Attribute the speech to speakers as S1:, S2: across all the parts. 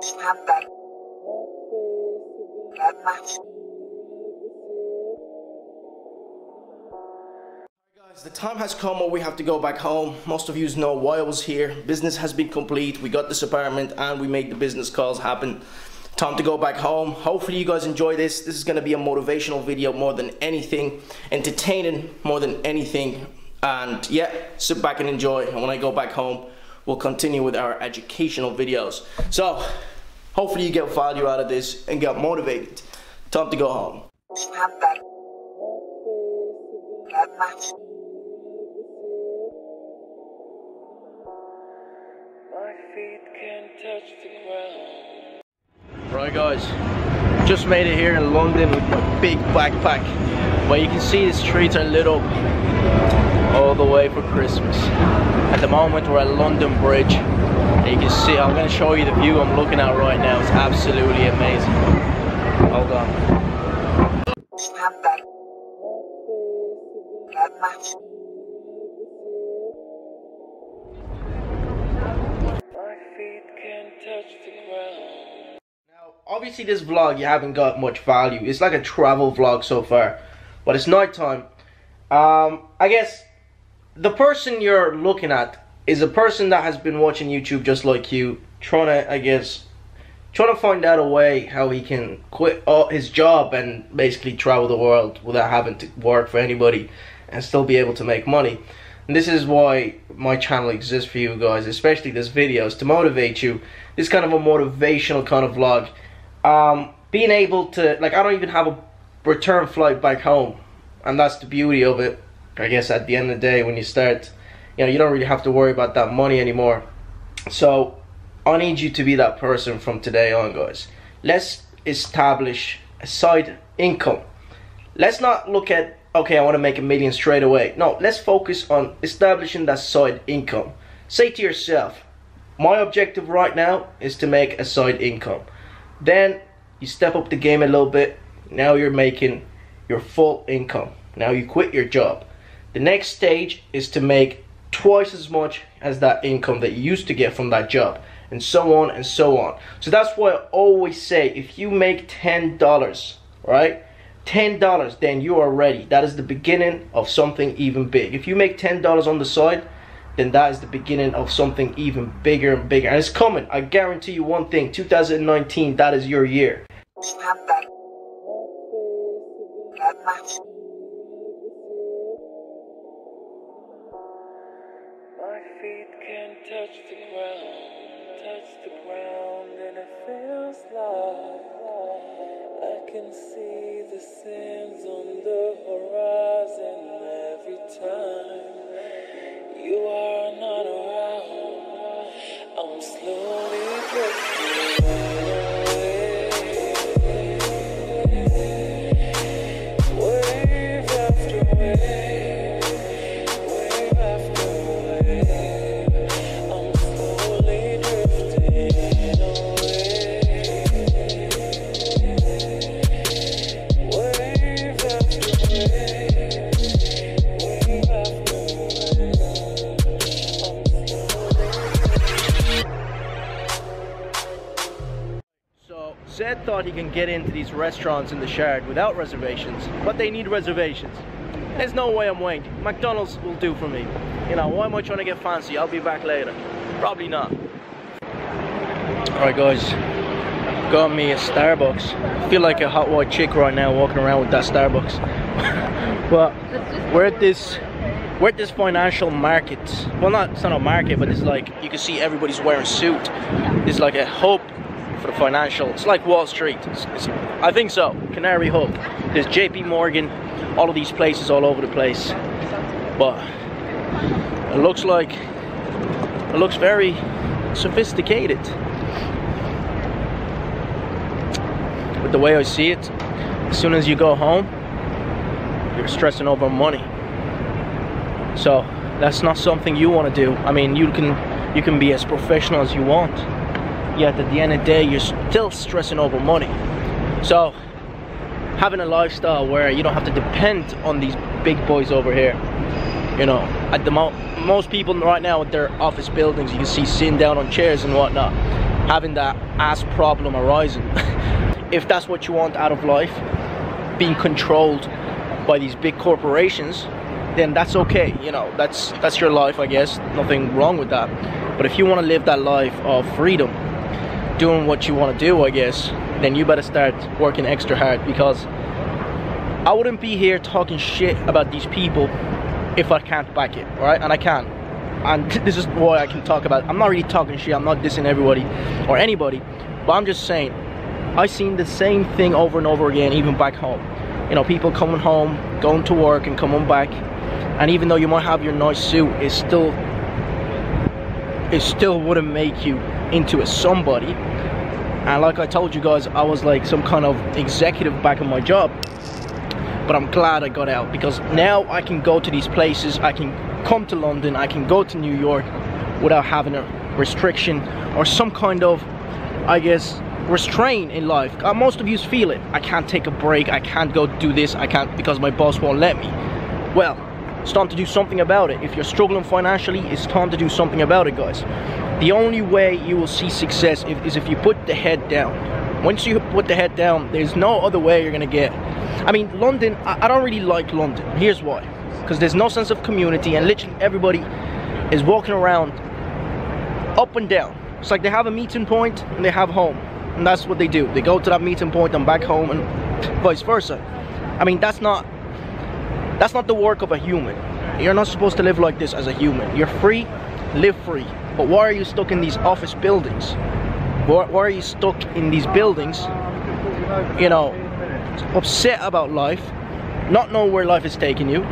S1: Guys, the time has come where we have to go back home. Most of you know why I was here. Business has been complete. We got this apartment and we made the business calls happen. Time to go back home. Hopefully you guys enjoy this. This is going to be a motivational video more than anything, entertaining more than anything. And yeah, sit back and enjoy. And when I go back home, we'll continue with our educational videos. So hopefully you get value out of this and get motivated. Time to go home.
S2: My feet can't touch the ground.
S1: Right guys, just made it here in London with my big backpack. But you can see the streets are lit up all the way for Christmas. At the moment we're at London Bridge. And you can see, I'm going to show you the view I'm looking at right now. It's absolutely amazing. Hold on.
S2: My feet can't touch the ground.
S1: Now, obviously this vlog, you haven't got much value. It's like a travel vlog so far. But it's night time. I guess the person you're looking at is a person that has been watching YouTube just like you, trying to find out a way how he can quit his job and basically travel the world without having to work for anybody and still be able to make money. And this is why my channel exists for you guys, especially this video, is to motivate you. This kind of a motivational kind of vlog. Being able to, like, I don't even have a return flight back home, and that's the beauty of it. I guess at the end of the day, when you start, you know, you don't really have to worry about that money anymore. So I need you to be that person from today on, guys. Let's establish a side income. Let's not look at, okay, I want to make $1 million straight away. No, let's focus on establishing that side income. Say to yourself, my objective right now is to make a side income. Then you step up the game a little bit. Now you're making your full income. Now you quit your job. The next stage is to make twice as much as that income that you used to get from that job, and so on and so on. So that's why I always say, if you make $10, right, $10, then you are ready. That is the beginning of something even big. If you make $10 on the side, then that is the beginning of something even bigger and bigger, and it's coming. I guarantee you one thing, 2019, that is your year.
S2: My feet can't touch the ground, and it feels like I can see the sands on the horizon every time you are not around. I'm slowly drifting away, wave after wave, wave after wave. I'm slowly drifting away, wave after wave, wave after
S1: So Zed thought he can get into these restaurants in the Shard without reservations, but they need reservations. There's no way I'm waiting. McDonald's will do for me. You know, why am I trying to get fancy? I'll be back later. Probably not. Alright guys, got me a Starbucks. I feel like a hot white chick right now walking around with that Starbucks. But we're at this financial market. Well, it's not a market, but it's like, you can see everybody's wearing suit. It's like a hub for the financial. It's like Wall Street. I think so. Canary Hub. There's JP Morgan, all of these places all over the place. But it looks very sophisticated. But the way I see it, as soon as you go home, you're stressing over money. So that's not something you want to do. I mean, you can be as professional as you want, yet at the end of the day you're still stressing over money. So having a lifestyle where you don't have to depend on these big boys over here, you know, at the most people right now with their office buildings, you can see sitting down on chairs and whatnot. having that ass problem arising. If that's what you want out of life, being controlled by these big corporations, then that's okay. You know, that's your life, I guess. Nothing wrong with that. But if you want to live that life of freedom, doing what you want to do, I guess, then you better start working extra hard, because I wouldn't be here talking shit about these people if I can't back it, alright? And I can. And this is why I can talk about it. I'm not really talking shit, I'm not dissing everybody or anybody, but I'm just saying, I've seen the same thing over and over again, even back home. You know, people coming home, going to work and coming back, and even though you might have your nice suit, it still wouldn't make you into a somebody. And like I told you guys, I was like some kind of executive back in my job, but I'm glad I got out, because now I can go to these places, I can come to London, I can go to New York without having a restriction or some kind of, I guess, restraint in life. Most of you feel it. I can't take a break, I can't go do this, I can't because my boss won't let me. Well, it's time to do something about it. If you're struggling financially, it's time to do something about it, guys. The only way you will see success is if you put the head down. Once you put the head down, there's no other way you're gonna get. I mean, London, I don't really like London. Here's why. Because there's no sense of community, and literally everybody is walking around up and down. It's like they have a meeting point and they have home, and that's what they do. They go to that meeting point and back home, and vice versa. I mean, that's not the work of a human. You're not supposed to live like this as a human. You're free, live free. But why are you stuck in these office buildings? Why are you stuck in these buildings, you know, upset about life, not knowing where life is taking you?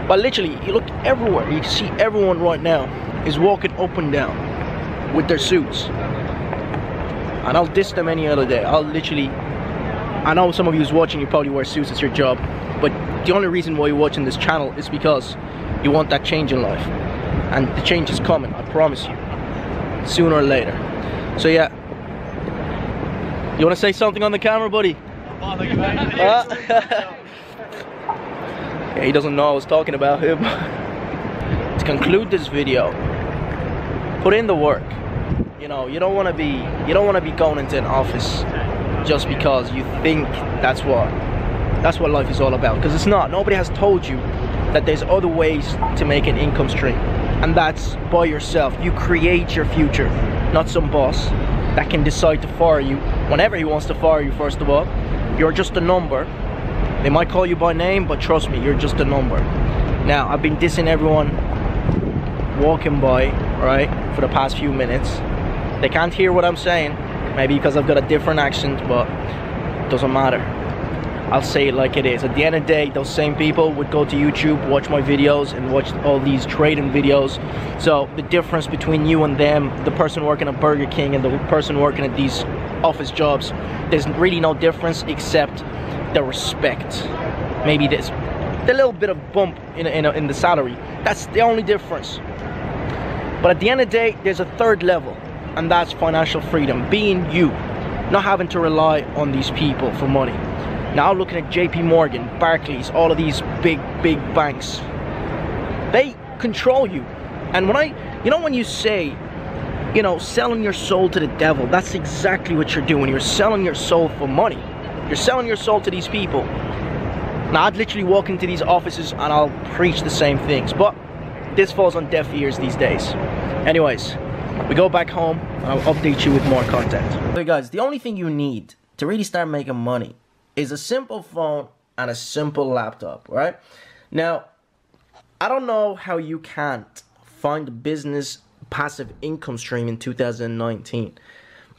S1: But literally, you look everywhere, you see everyone right now is walking up and down with their suits. And I'll diss them any other day. I'll literally, I know some of you who's watching, you probably wear suits, it's your job. But the only reason why you're watching this channel is because you want that change in life. And the change is coming, I promise you. Sooner or later. So yeah. You want to say something on the camera, buddy? Yeah, he doesn't know I was talking about him. To conclude this video, put in the work. You know, you don't want to be going into an office just because you think that's what life is all about, because it's not. Nobody has told you that there's other ways to make an income stream, and that's by yourself. You create your future, not some boss that can decide to fire you whenever he wants to fire you. First of all, you're just a number. They might call you by name, but trust me, you're just a number. Now, I've been dissing everyone walking by, right, for the past few minutes. They can't hear what I'm saying, maybe because I've got a different accent, but it doesn't matter. I'll say it like it is. At the end of the day, those same people would go to YouTube, watch my videos, and watch all these trading videos. So the difference between you and them, the person working at Burger King and the person working at these office jobs, there's really no difference except the respect. Maybe there's a little bit of bump in the salary. That's the only difference. But at the end of the day, there's a third level, and that's financial freedom. Being you, not having to rely on these people for money. Now looking at JP Morgan, Barclays, all of these big banks, they control you. And when you say, you know, selling your soul to the devil, that's exactly what you're doing. You're selling your soul for money. You're selling your soul to these people. Now I'd literally walk into these offices and I'll preach the same things, but this falls on deaf ears these days. Anyways, we go back home and I'll update you with more content. So guys, the only thing you need to really start making money is a simple phone and a simple laptop, right? Now, I don't know how you can't find a business passive income stream in 2019.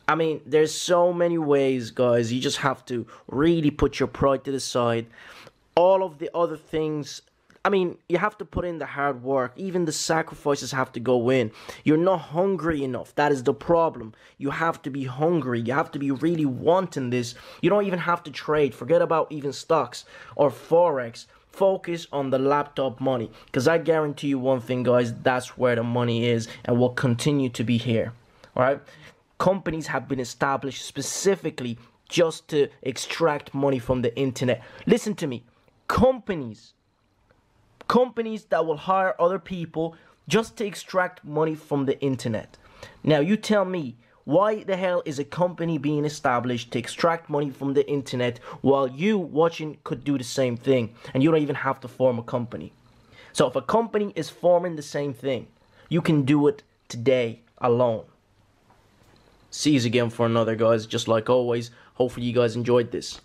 S1: I mean, there's so many ways, guys. You just have to really put your pride to the side. All of the other things, I mean, you have to put in the hard work. Even the sacrifices have to go in. You're not hungry enough. That is the problem. You have to be hungry. You have to be really wanting this. You don't even have to trade. Forget about even stocks or Forex. Focus on the laptop money. Because I guarantee you one thing, guys. That's where the money is and will continue to be here. All right? Companies have been established specifically just to extract money from the internet. Listen to me. Companies that will hire other people just to extract money from the internet. Now you tell me, why the hell is a company being established to extract money from the internet while you watching could do the same thing and you don't even have to form a company? So if a company is forming the same thing, you can do it today alone. See you again for another, guys. Just like always, hopefully you guys enjoyed this.